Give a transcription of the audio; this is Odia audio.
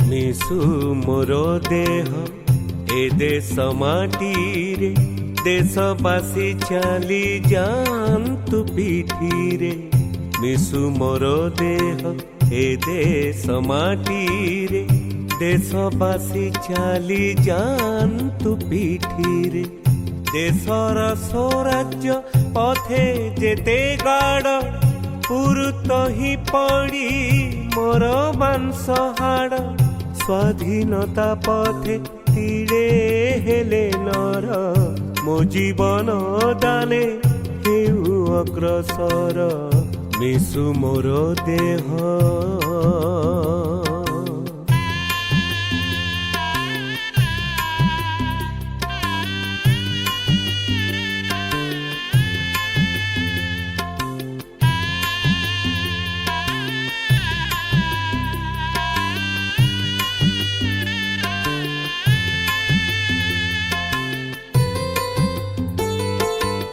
ମିଶୁ ମୋର ଦେହ ଏ ଦେଶ ମାଟିରେ, ଦେଶବାସୀ ଚାଲି ଯାଆନ୍ତୁ ପିଠିରେ। ମିଶୁ ମୋର ଦେହ ଏ ଦେଶ ମାଟିରେ, ଦେଶବାସୀ ଚାଲି ଯାଆନ୍ତୁ ପିଠିରେ। ଦେଶର ସ୍ୱରାଜ୍ୟ ପଥେ ଯେତେ ଗାଡ଼, ପୁରୁତ ହିଁ ପଡ଼ି ମୋର ମାଂସ ହାଡ଼। ସ୍ୱାଧୀନତା ପଥେ ତିଳେ ହେଲେ ନର, ମୋ ଜୀବନ ଦାନେ ହେଉ ଅଗ୍ରସର। ମିଶୁ ମୋର ଦେହ